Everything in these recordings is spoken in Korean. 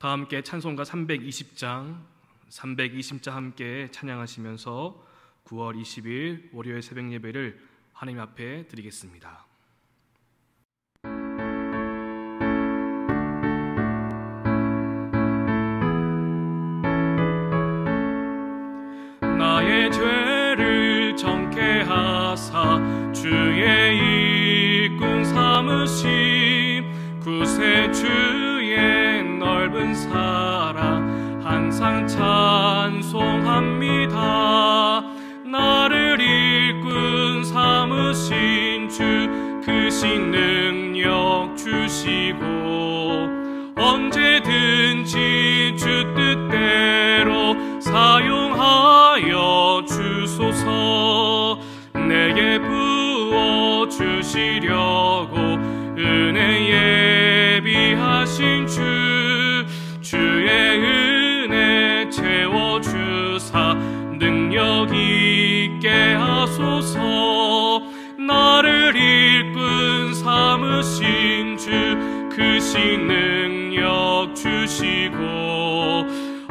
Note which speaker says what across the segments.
Speaker 1: 다 함께 찬송가 320장 함께 찬양하시면서 9월 20일 월요일 새벽 예배를 하나님 앞에 드리겠습니다. 나의 죄를 정케 하사 주의 일꾼 삼으심 구세주의 넓은 사랑 항상 찬송합니다. 나를 일꾼 삼으신 주 크신 능력 주시고 언제든지 주 뜻대로 사용하여 주소서. 내게 부어 주시려고 은혜 예비하신 주의 은혜 채워주사 능력 있게 하소서. 나를 일꾼 삼으신 주 크신 능력 주시고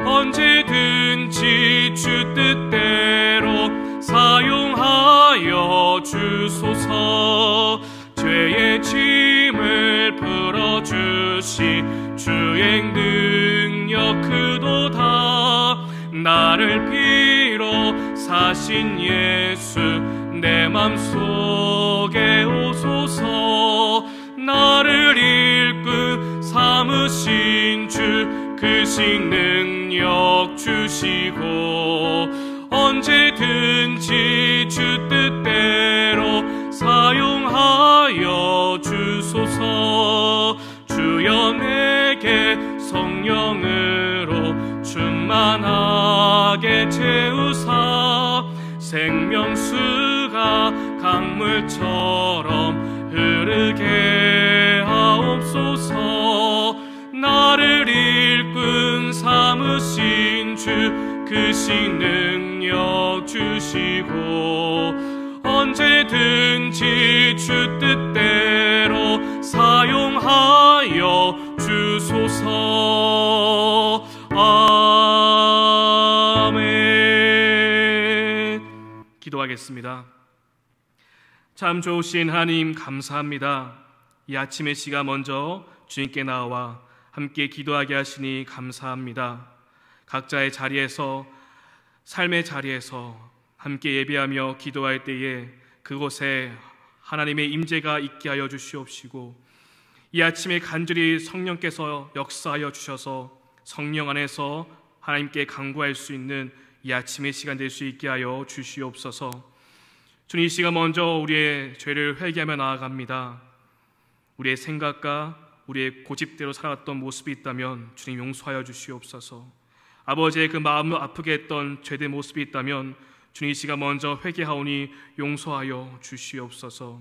Speaker 1: 언제든지 주 뜻대로 사용하여 주소서. 죄의 짐을 풀어주시 주의 능력 크도다. 나를 피로 사신 예수 내 맘속에 오소서. 나를 일꾼 삼으신 주 크신 능력 주시고 언제든지 주 뜻대로 사용하여 주소서. 주여 내게 성령으로 충만하게 채우사 생명수가 강물처럼 흐르게 하옵소서. 나를 일꾼 삼으신 주 크신 능력 주시고 언제든지 주 뜻대로 사용하여 주소서. 아멘. 기도하겠습니다. 참 좋으신 하나님 감사합니다. 이 아침의 시가 먼저 주님께 나와 함께 기도하게 하시니 감사합니다. 각자의 자리에서 삶의 자리에서 함께 예배하며 기도할 때에 그곳에 하나님의 임재가 있게 하여 주시옵시고 이 아침에 간절히 성령께서 역사하여 주셔서 성령 안에서 하나님께 간구할 수 있는 이 아침의 시간 될 수 있게 하여 주시옵소서. 주님, 이 시간 먼저 우리의 죄를 회개하며 나아갑니다. 우리의 생각과 우리의 고집대로 살아왔던 모습이 있다면 주님 용서하여 주시옵소서. 아버지의 그 마음을 아프게 했던 죄된 모습이 있다면 주님 이 시간 먼저 회개하오니 용서하여 주시옵소서.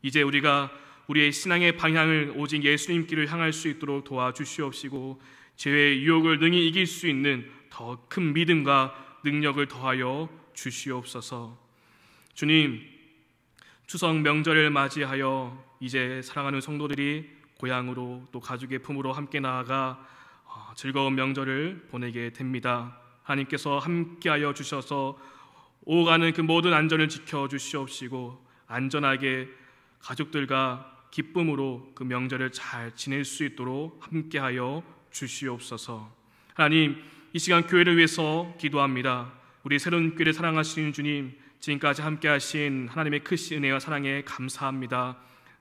Speaker 1: 이제 우리가 우리의 신앙의 방향을 오직 예수님께를 향할 수 있도록 도와주시옵시고 죄의 유혹을 능히 이길 수 있는 더 큰 믿음과 능력을 더하여 주시옵소서. 주님, 추석 명절을 맞이하여 이제 사랑하는 성도들이 고향으로 또 가족의 품으로 함께 나아가 즐거운 명절을 보내게 됩니다. 하나님께서 함께하여 주셔서 오가는 그 모든 안전을 지켜주시옵시고 안전하게 가족들과 기쁨으로 그 명절을 잘 지낼 수 있도록 함께하여 주시옵소서. 하나님, 이 시간 교회를 위해서 기도합니다. 우리 새로운 교회를 사랑하시는 주님, 지금까지 함께하신 하나님의 크신 은혜와 사랑에 감사합니다.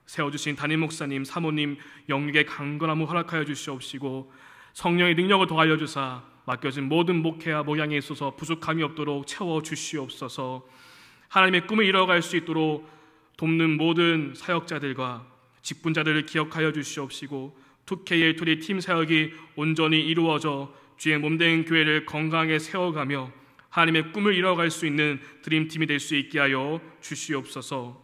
Speaker 1: 세워주신 담임 목사님, 사모님 영육의 강건함을 허락하여 주시옵시고 성령의 능력을 더하여 주사 맡겨진 모든 목회와 목양에 있어서 부족함이 없도록 채워주시옵소서. 하나님의 꿈을 이뤄갈 수 있도록 돕는 모든 사역자들과 직분자들을 기억하여 주시옵시고 2K12 팀 사역이 온전히 이루어져 주의 몸된 교회를 건강하게 세워가며 하나님의 꿈을 이뤄갈 수 있는 드림팀이 될 수 있게 하여 주시옵소서.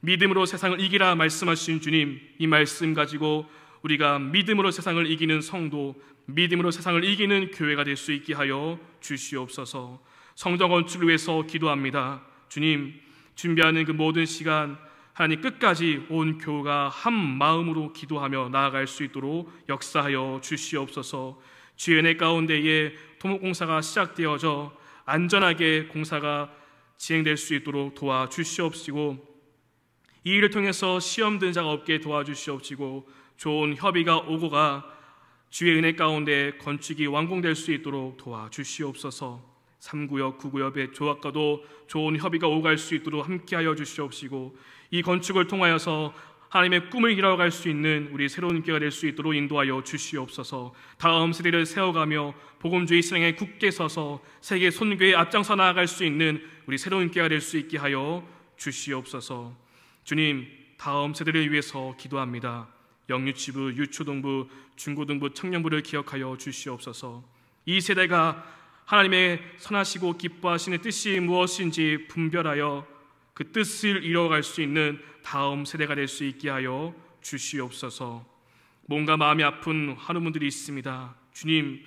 Speaker 1: 믿음으로 세상을 이기라 말씀하신 주님, 이 말씀 가지고 우리가 믿음으로 세상을 이기는 성도, 믿음으로 세상을 이기는 교회가 될 수 있게 하여 주시옵소서. 성전 건축을 위해서 기도합니다. 주님, 준비하는 그 모든 시간 하나님 끝까지 온 교회가 한 마음으로 기도하며 나아갈 수 있도록 역사하여 주시옵소서. 주의 은혜 가운데에 토목공사가 시작되어져 안전하게 공사가 진행될 수 있도록 도와주시옵시고, 이 일을 통해서 시험 드는 자가 없게 도와주시옵시고, 좋은 협의가 오고가 주의 은혜 가운데 건축이 완공될 수 있도록 도와주시옵소서. 3구역, 9구역의 조합과도 좋은 협의가 오갈 수 있도록 함께하여 주시옵시고, 이 건축을 통하여서 하나님의 꿈을 이뤄갈 수 있는 우리 새로운 교회가 될 수 있도록 인도하여 주시옵소서. 다음 세대를 세워가며 복음주의 신앙에 굳게 서서 세계 선교에 앞장서 나아갈 수 있는 우리 새로운 교회가 될 수 있게 하여 주시옵소서. 주님, 다음 세대를 위해서 기도합니다. 영유치부, 유초등부, 중고등부, 청년부를 기억하여 주시옵소서. 이 세대가 하나님의 선하시고 기뻐하시는 뜻이 무엇인지 분별하여 그 뜻을 이뤄갈 수 있는 다음 세대가 될 수 있게 하여 주시옵소서. 뭔가 마음이 아픈 환우분들이 있습니다. 주님,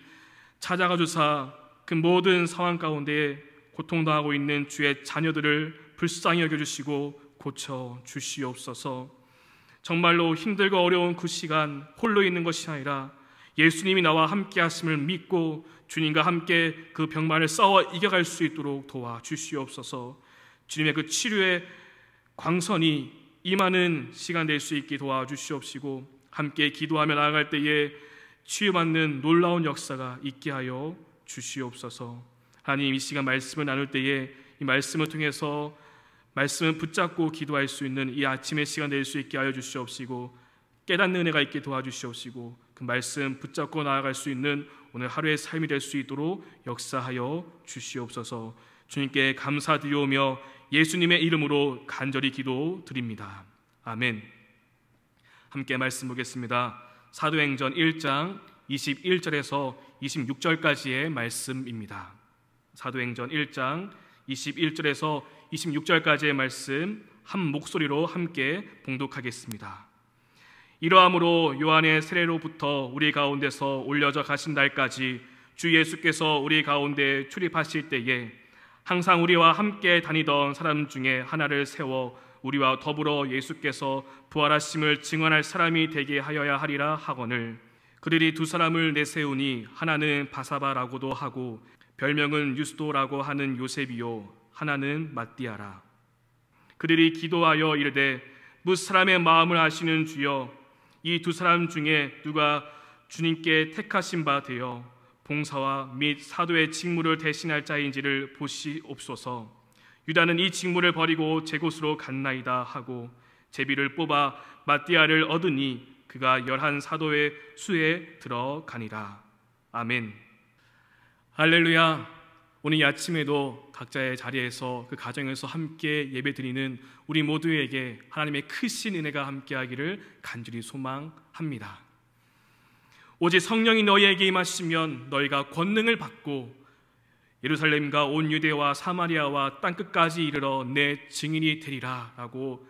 Speaker 1: 찾아가 주사 그 모든 상황 가운데 고통당하고 있는 주의 자녀들을 불쌍히 여겨주시고 고쳐 주시옵소서. 정말로 힘들고 어려운 그 시간 홀로 있는 것이 아니라 예수님이 나와 함께 하심을 믿고 주님과 함께 그 병만을 싸워 이겨갈 수 있도록 도와주시옵소서. 주님의 그 치료의 광선이 임하는 시간 될 수 있게 도와주시옵시고, 함께 기도하며 나아갈 때에 치유받는 놀라운 역사가 있게 하여 주시옵소서. 하나님, 이 시간 말씀을 나눌 때에 이 말씀을 통해서 말씀을 붙잡고 기도할 수 있는 이 아침의 시간 될 수 있게 하여 주시옵시고, 깨닫는 은혜가 있게 도와주시옵시고, 그 말씀 붙잡고 나아갈 수 있는 오늘 하루의 삶이 될 수 있도록 역사하여 주시옵소서. 주님께 감사드리오며 예수님의 이름으로 간절히 기도드립니다. 아멘. 함께 말씀 보겠습니다. 사도행전 1장 21절에서 26절까지의 말씀입니다. 사도행전 1장 21절에서 26절까지의 말씀 한 목소리로 함께 봉독하겠습니다. 이러함으로 요한의 세례로부터 우리 가운데서 올려져 가신 날까지 주 예수께서 우리 가운데 출입하실 때에 항상 우리와 함께 다니던 사람 중에 하나를 세워 우리와 더불어 예수께서 부활하심을 증언할 사람이 되게 하여야 하리라 하거늘, 그들이 두 사람을 내세우니 하나는 바사바라고도 하고 별명은 유스도라고 하는 요셉이요 하나는 matti아라. 그들이 기도하여 이르되 뭇 사람의 마음을 아시는 주여, 이 두 사람 중에 누가 주님께 택하신 바 되어 봉사와 및 사도의 직무를 대신할 자인지를 보시옵소서. 유다는 이 직무를 버리고 제 곳으로 갔나이다 하고 제비를 뽑아 matti아를 얻으니 그가 11 사도의 수에 들어가니라. 아멘. 할렐루야. 오늘 이 아침에도 각자의 자리에서 그 가정에서 함께 예배드리는 우리 모두에게 하나님의 크신 은혜가 함께하기를 간절히 소망합니다. 오직 성령이 너희에게 임하시면 너희가 권능을 받고 예루살렘과 온 유대와 사마리아와 땅끝까지 이르러 내 증인이 되리라 라고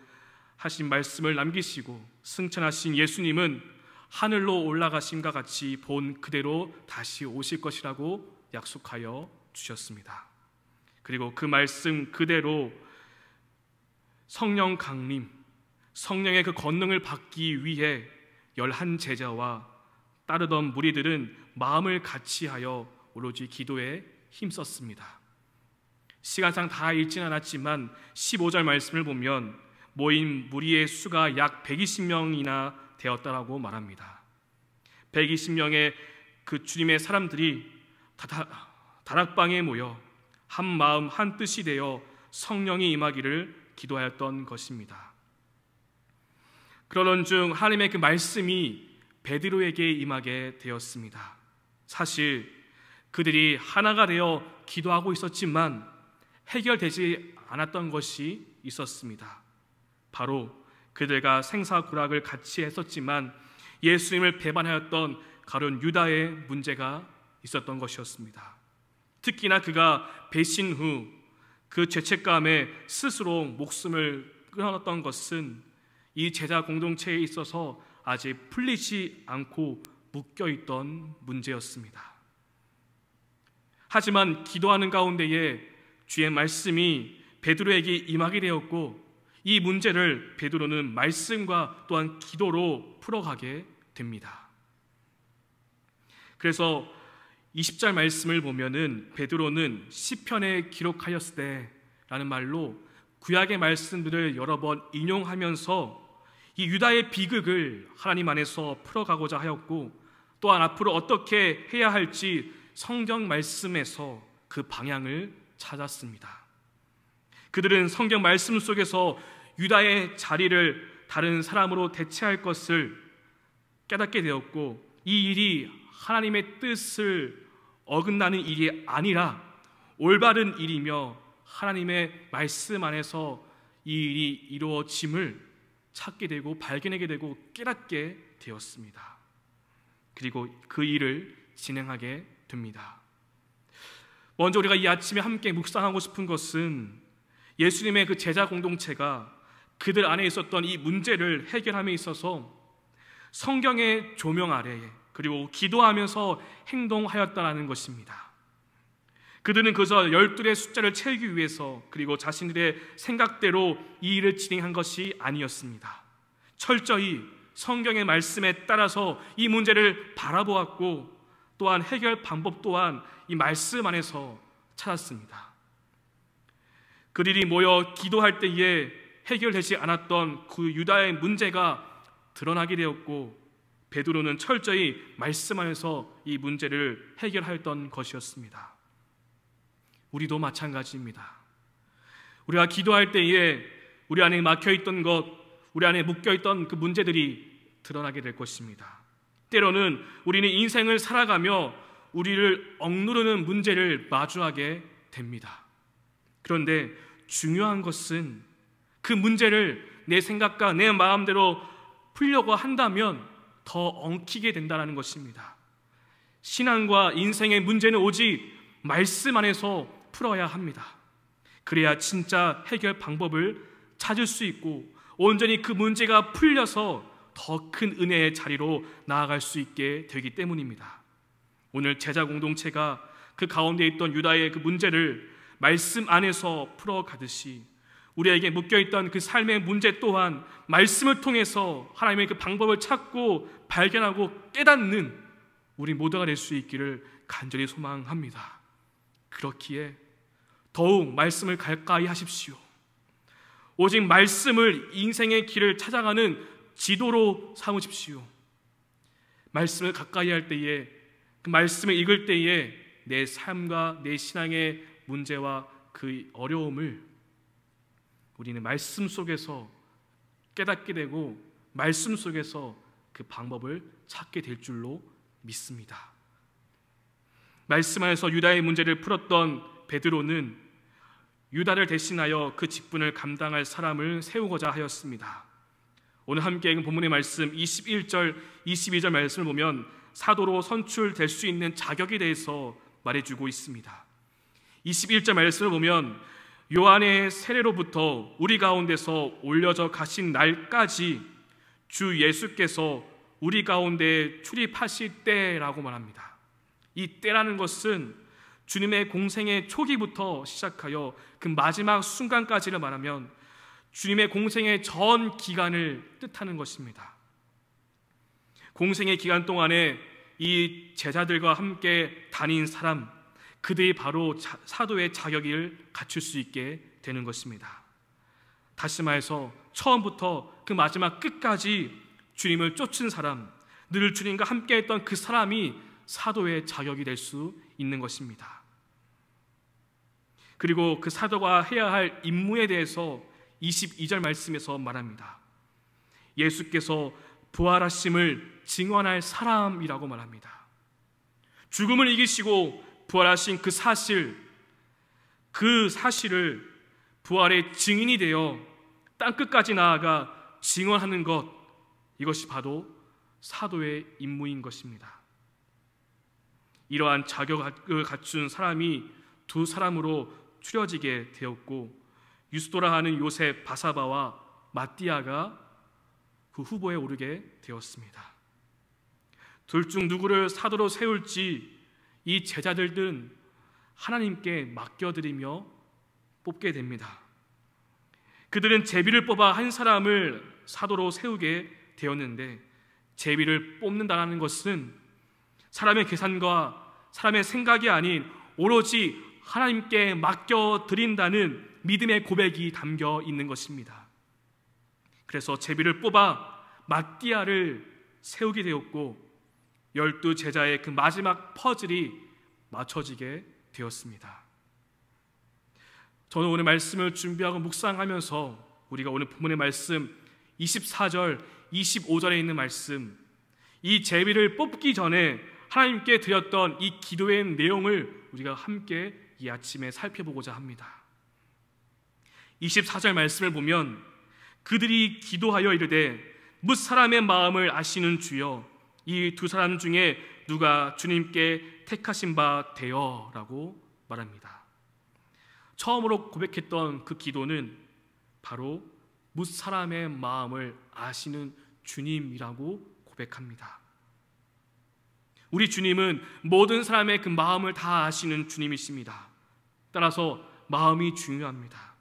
Speaker 1: 하신 말씀을 남기시고 승천하신 예수님은 하늘로 올라가심과 같이 본 그대로 다시 오실 것이라고 약속하여 주셨습니다. 그리고 그 말씀 그대로 성령 강림, 성령의 그 권능을 받기 위해 11 제자와 따르던 무리들은 마음을 같이하여 오로지 기도에 힘썼습니다. 시간상 다 읽진 않았지만 15절 말씀을 보면 모인 무리의 수가 약 120명이나 되었다라고 말합니다. 120명의 그 주님의 사람들이 다락방에 모여 한 마음 한 뜻이 되어 성령이 임하기를 기도하였던 것입니다. 그러던 중 하나님의 그 말씀이 베드로에게 임하게 되었습니다. 사실 그들이 하나가 되어 기도하고 있었지만 해결되지 않았던 것이 있었습니다. 바로 그들과 생사구락을 같이 했었지만 예수님을 배반하였던 가룟 유다의 문제가 있었던 것이었습니다. 특히나 그가 배신 후 그 죄책감에 스스로 목숨을 끊어놨던 것은 이 제자 공동체에 있어서 아직 풀리지 않고 묶여있던 문제였습니다. 하지만 기도하는 가운데에 주의 말씀이 베드로에게 임하게 되었고 이 문제를 베드로는 말씀과 또한 기도로 풀어가게 됩니다. 그래서 20절 말씀을 보면은 베드로는 시편에 기록하였으되 라는 말로 구약의 말씀들을 여러 번 인용하면서 이 유다의 비극을 하나님 안에서 풀어가고자 하였고, 또한 앞으로 어떻게 해야 할지 성경 말씀에서 그 방향을 찾았습니다. 그들은 성경 말씀 속에서 유다의 자리를 다른 사람으로 대체할 것을 깨닫게 되었고, 이 일이 하나님의 뜻을 어긋나는 일이 아니라 올바른 일이며 하나님의 말씀 안에서 이 일이 이루어짐을 찾게 되고 발견하게 되고 깨닫게 되었습니다. 그리고 그 일을 진행하게 됩니다. 먼저 우리가 이 아침에 함께 묵상하고 싶은 것은 예수님의 그 제자 공동체가 그들 안에 있었던 이 문제를 해결함에 있어서 성경의 조명 아래에 그리고 기도하면서 행동하였다는 것입니다. 그들은 그저 12의 숫자를 채우기 위해서 그리고 자신들의 생각대로 이 일을 진행한 것이 아니었습니다. 철저히 성경의 말씀에 따라서 이 문제를 바라보았고, 또한 해결 방법 또한 이 말씀 안에서 찾았습니다. 그들이 모여 기도할 때에 해결되지 않았던 그 유다의 문제가 드러나게 되었고, 베드로는 철저히 말씀 안에서 이 문제를 해결하였던 것이었습니다. 우리도 마찬가지입니다. 우리가 기도할 때에 우리 안에 막혀있던 것, 우리 안에 묶여있던 그 문제들이 드러나게 될 것입니다. 때로는 우리는 인생을 살아가며 우리를 억누르는 문제를 마주하게 됩니다. 그런데 중요한 것은 그 문제를 내 생각과 내 마음대로 풀려고 한다면 더 엉키게 된다는 것입니다. 신앙과 인생의 문제는 오직 말씀 안에서 풀어야 합니다. 그래야 진짜 해결 방법을 찾을 수 있고 온전히 그 문제가 풀려서 더 큰 은혜의 자리로 나아갈 수 있게 되기 때문입니다. 오늘 제자 공동체가 그 가운데 있던 유다의 그 문제를 말씀 안에서 풀어가듯이 우리에게 묶여있던 그 삶의 문제 또한 말씀을 통해서 하나님의 그 방법을 찾고 발견하고 깨닫는 우리 모두가 될 수 있기를 간절히 소망합니다. 그렇기에 더욱 말씀을 가까이 하십시오. 오직 말씀을 인생의 길을 찾아가는 지도로 삼으십시오. 말씀을 가까이 할 때에, 그 말씀을 읽을 때에 내 삶과 내 신앙의 문제와 그 어려움을 우리는 말씀 속에서 깨닫게 되고 말씀 속에서 그 방법을 찾게 될 줄로 믿습니다. 말씀 안에서 유다의 문제를 풀었던 베드로는 유다를 대신하여 그 직분을 감당할 사람을 세우고자 하였습니다. 오늘 함께 읽은 본문의 말씀 21절, 22절 말씀을 보면 사도로 선출될 수 있는 자격에 대해서 말해주고 있습니다. 21절 말씀을 보면 요한의 세례로부터 우리 가운데서 올려져 가신 날까지 주 예수께서 우리 가운데 출입하실 때라고 말합니다. 이 때라는 것은 주님의 공생의 초기부터 시작하여 그 마지막 순간까지를 말하면 주님의 공생의 전 기간을 뜻하는 것입니다. 공생의 기간 동안에 이 제자들과 함께 다닌 사람, 그들이 바로 사도의 자격을 갖출 수 있게 되는 것입니다. 다시 말해서 처음부터 그 마지막 끝까지 주님을 쫓은 사람, 늘 주님과 함께 했던 그 사람이 사도의 자격이 될 수 있는 것입니다. 그리고 그 사도가 해야 할 임무에 대해서 22절 말씀에서 말합니다. 예수께서 부활하심을 증언할 사람이라고 말합니다. 죽음을 이기시고 부활하신 그 사실을 부활의 증인이 되어 땅끝까지 나아가 증언하는 것, 이것이 바로 사도의 임무인 것입니다. 이러한 자격을 갖춘 사람이 두 사람으로 추려지게 되었고, 유스도라 하는 요셉 바사바와 마띠아가 그 후보에 오르게 되었습니다. 둘 중 누구를 사도로 세울지 이 제자들은 하나님께 맡겨드리며 뽑게 됩니다. 그들은 제비를 뽑아 한 사람을 사도로 세우게 되었는데, 제비를 뽑는다는 것은 사람의 계산과 사람의 생각이 아닌 오로지 하나님께 맡겨드린다는 믿음의 고백이 담겨 있는 것입니다. 그래서 제비를 뽑아 마띠아를 세우게 되었고 12제자의 그 마지막 퍼즐이 맞춰지게 되었습니다. 저는 오늘 말씀을 준비하고 묵상하면서 우리가 오늘 본문의 말씀 24절, 25절에 있는 말씀, 이 제비를 뽑기 전에 하나님께 드렸던 이 기도의 내용을 우리가 함께 이 아침에 살펴보고자 합니다. 24절 말씀을 보면 그들이 기도하여 이르되 뭇 사람의 마음을 아시는 주여 이 두 사람 중에 누가 주님께 택하신 바 되어 라고 말합니다. 처음으로 고백했던 그 기도는 바로 뭇 사람의 마음을 아시는 주님이라고 고백합니다. 우리 주님은 모든 사람의 그 마음을 다 아시는 주님이십니다. 따라서 마음이 중요합니다.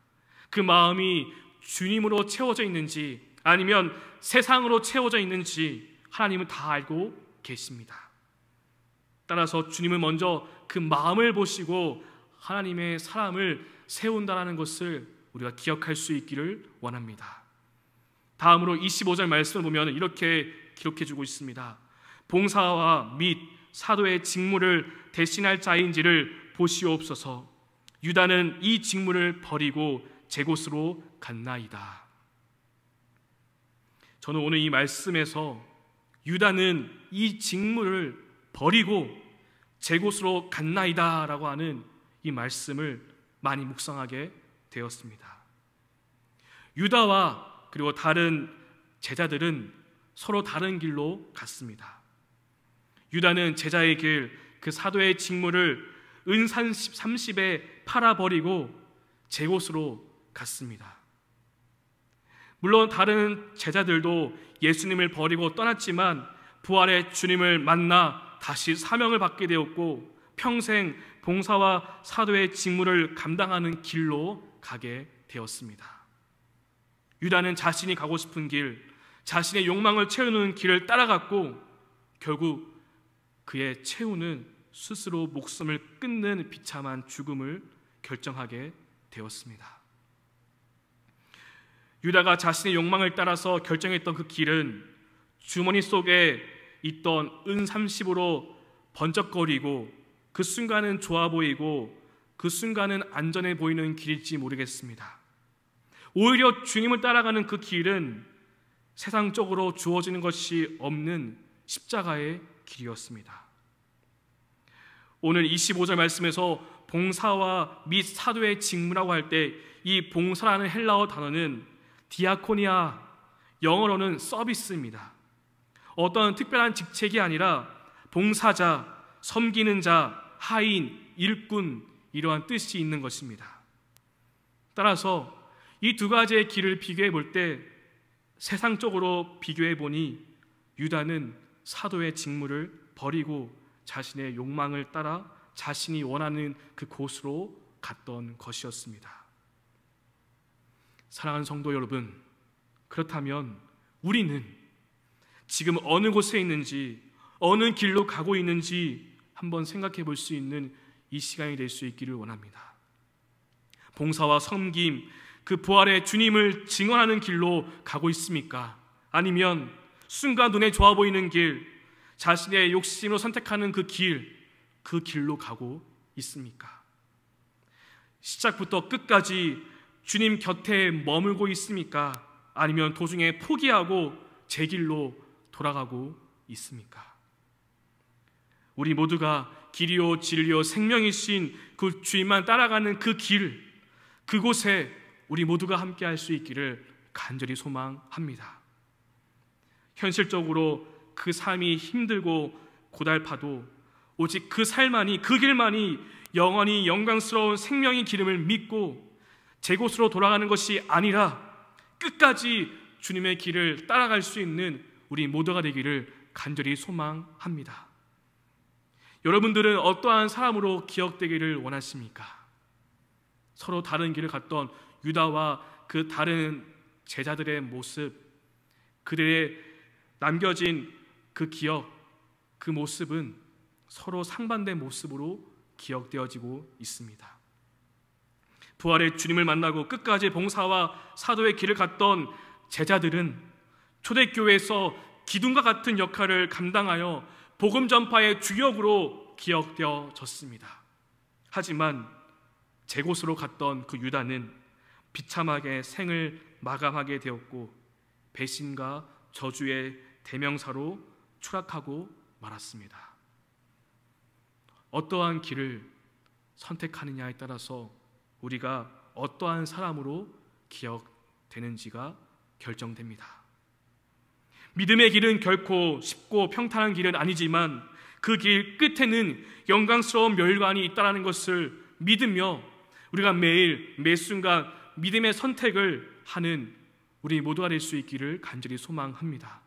Speaker 1: 그 마음이 주님으로 채워져 있는지 아니면 세상으로 채워져 있는지 하나님은 다 알고 계십니다. 따라서 주님은 먼저 그 마음을 보시고 하나님의 사람을 세운다는 것을 우리가 기억할 수 있기를 원합니다. 다음으로 25절 말씀을 보면 이렇게 기록해주고 있습니다. 봉사와 및 사도의 직무를 대신할 자인지를 보시옵소서. 유다는 이 직무를 버리고 제 곳으로 갔나이다. 저는 오늘 이 말씀에서 유다는 이 직무를 버리고 제 곳으로 갔나이다 라고 하는 이 말씀을 많이 묵상하게 되었습니다. 유다와 그리고 다른 제자들은 서로 다른 길로 갔습니다. 유다는 제자의 길, 그 사도의 직무를 은 30에 팔아버리고 제 곳으로 갔습니다. 물론 다른 제자들도 예수님을 버리고 떠났지만 부활의 주님을 만나 다시 사명을 받게 되었고 평생 봉사와 사도의 직무를 감당하는 길로 가게 되었습니다. 유다는 자신이 가고 싶은 길, 자신의 욕망을 채우는 길을 따라갔고 결국 그의 최후는 스스로 목숨을 끊는 비참한 죽음을 결정하게 되었습니다. 유다가 자신의 욕망을 따라서 결정했던 그 길은 주머니 속에 있던 은 30으로 번쩍거리고 그 순간은 좋아 보이고 그 순간은 안전해 보이는 길일지 모르겠습니다. 오히려 주님을 따라가는 그 길은 세상적으로 주어지는 것이 없는 십자가의 길이었습니다. 오늘 25절 말씀에서 봉사와 및 사도의 직무라고 할 때 이 봉사라는 헬라어 단어는 디아코니아, 영어로는 서비스입니다. 어떤 특별한 직책이 아니라 봉사자, 섬기는 자, 하인, 일꾼 이러한 뜻이 있는 것입니다. 따라서 이 두 가지의 길을 비교해 볼 때 세상적으로 비교해 보니 유다는 사도의 직무를 버리고 자신의 욕망을 따라 자신이 원하는 그 곳으로 갔던 것이었습니다. 사랑하는 성도 여러분, 그렇다면 우리는 지금 어느 곳에 있는지 어느 길로 가고 있는지 한번 생각해 볼 수 있는 이 시간이 될 수 있기를 원합니다. 봉사와 섬김, 그 부활의 주님을 증언하는 길로 가고 있습니까? 아니면 순간 눈에 좋아 보이는 길, 자신의 욕심으로 선택하는 그 길로 가고 있습니까? 시작부터 끝까지 주님 곁에 머물고 있습니까? 아니면 도중에 포기하고 제 길로 돌아가고 있습니까? 우리 모두가 길이요 진리요 생명이신 그 주님만 따라가는 그 길, 그곳에 우리 모두가 함께 할 수 있기를 간절히 소망합니다. 현실적으로 그 삶이 힘들고 고달파도 오직 그 삶만이, 그 길만이 영원히 영광스러운 생명의 기름을 믿고 제 곳으로 돌아가는 것이 아니라 끝까지 주님의 길을 따라갈 수 있는 우리 모두가 되기를 간절히 소망합니다. 여러분들은 어떠한 사람으로 기억되기를 원하십니까? 서로 다른 길을 갔던 유다와 그 다른 제자들의 모습, 그들의 남겨진 그 기억, 그 모습은 서로 상반된 모습으로 기억되어지고 있습니다. 부활의 주님을 만나고 끝까지 봉사와 사도의 길을 갔던 제자들은 초대교회에서 기둥과 같은 역할을 감당하여 복음 전파의 주역으로 기억되어졌습니다. 하지만 제 곳으로 갔던 그 유다는 비참하게 생을 마감하게 되었고 배신과 저주의 대명사로 추락하고 말았습니다. 어떠한 길을 선택하느냐에 따라서 우리가 어떠한 사람으로 기억되는지가 결정됩니다. 믿음의 길은 결코 쉽고 평탄한 길은 아니지만 그 길 끝에는 영광스러운 멸관이 있다는 것을 믿으며 우리가 매일 매순간 믿음의 선택을 하는 우리 모두가 될 수 있기를 간절히 소망합니다.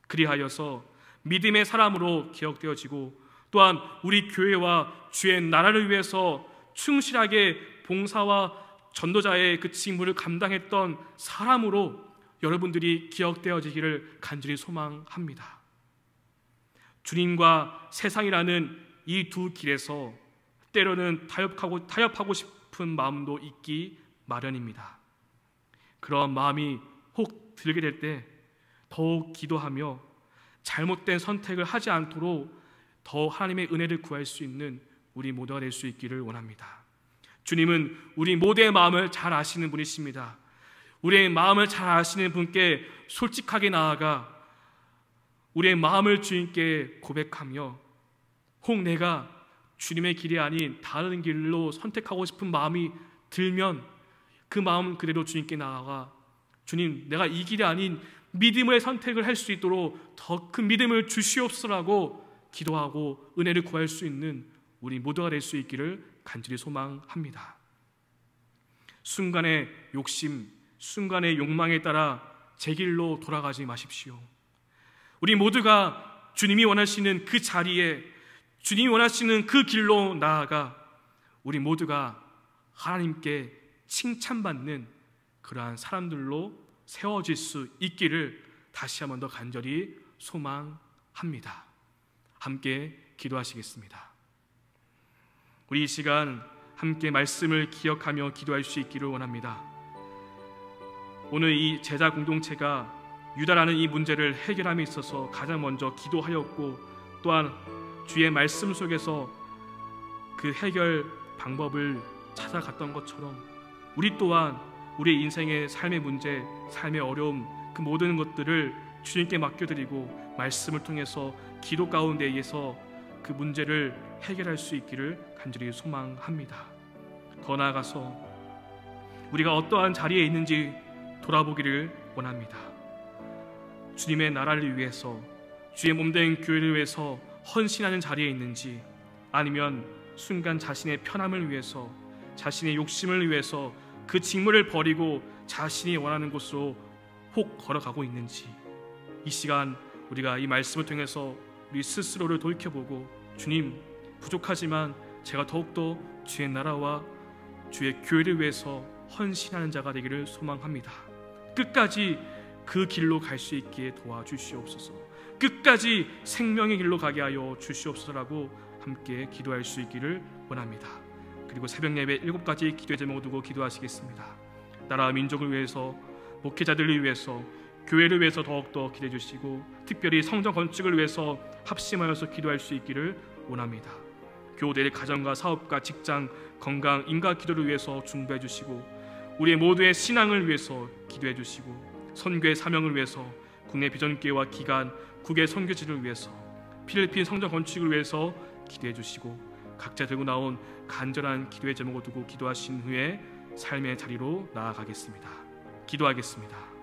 Speaker 1: 그리하여서 믿음의 사람으로 기억되어지고 또한 우리 교회와 주의 나라를 위해서 충실하게 봉사와 전도자의 그 직무를 감당했던 사람으로 여러분들이 기억되어지기를 간절히 소망합니다. 주님과 세상이라는 이 두 길에서 때로는 타협하고 싶은 마음도 있기 마련입니다. 그런 마음이 혹 들게 될 때 더욱 기도하며 잘못된 선택을 하지 않도록 더 하나님의 은혜를 구할 수 있는 우리 모두가 될 수 있기를 원합니다. 주님은 우리 모두의 마음을 잘 아시는 분이십니다. 우리의 마음을 잘 아시는 분께 솔직하게 나아가 우리의 마음을 주님께 고백하며 혹 내가 주님의 길이 아닌 다른 길로 선택하고 싶은 마음이 들면 그 마음 그대로 주님께 나아가 주님, 내가 이 길이 아닌 믿음의 선택을 할 수 있도록 더 큰 믿음을 주시옵소서라고 기도하고 은혜를 구할 수 있는 우리 모두가 될 수 있기를 간절히 소망합니다. 순간의 욕심, 순간의 욕망에 따라 제 길로 돌아가지 마십시오. 우리 모두가 주님이 원하시는 그 자리에, 주님이 원하시는 그 길로 나아가 우리 모두가 하나님께 칭찬받는 그러한 사람들로 세워질 수 있기를 다시 한번 더 간절히 소망합니다. 함께 기도하시겠습니다. 우리 이 시간 함께 말씀을 기억하며 기도할 수 있기를 원합니다. 오늘 이 제자 공동체가 유다라는 이 문제를 해결함에 있어서 가장 먼저 기도하였고 또한 주의 말씀 속에서 그 해결 방법을 찾아갔던 것처럼 우리 또한 우리의 인생의 삶의 문제, 삶의 어려움 그 모든 것들을 주님께 맡겨드리고 말씀을 통해서 기도 가운데에서 그 문제를 해결할 수 있기를 간절히 소망합니다. 더 나아가서 우리가 어떠한 자리에 있는지 돌아보기를 원합니다. 주님의 나라를 위해서, 주의 몸된 교회를 위해서 헌신하는 자리에 있는지, 아니면 순간 자신의 편함을 위해서, 자신의 욕심을 위해서 그 직무를 버리고 자신이 원하는 곳으로 혹 걸어가고 있는지, 이 시간 우리가 이 말씀을 통해서 우리 스스로를 돌이켜보고 주님, 부족하지만 제가 더욱더 주의 나라와 주의 교회를 위해서 헌신하는 자가 되기를 소망합니다. 끝까지 그 길로 갈 수 있기에 도와주시옵소서. 끝까지 생명의 길로 가게 하여 주시옵소서라고 함께 기도할 수 있기를 원합니다. 그리고 새벽 예배 7가지 기도의 제목을 두고 기도하시겠습니다. 나라와 민족을 위해서, 목회자들을 위해서, 교회를 위해서 더욱더 기도해 주시고 특별히 성전 건축을 위해서 합심하여서 기도할 수 있기를 원합니다. 교우들의 가정과 사업과 직장, 건강, 인과 기도를 위해서 중보해 주시고 우리 모두의 신앙을 위해서 기도해 주시고 선교의 사명을 위해서 국내 비전교회와 기관, 국외 선교지를 위해서 필리핀 성전 건축을 위해서 기도해 주시고 각자 들고 나온 간절한 기도의 제목을 두고 기도하신 후에 삶의 자리로 나아가겠습니다. 기도하겠습니다.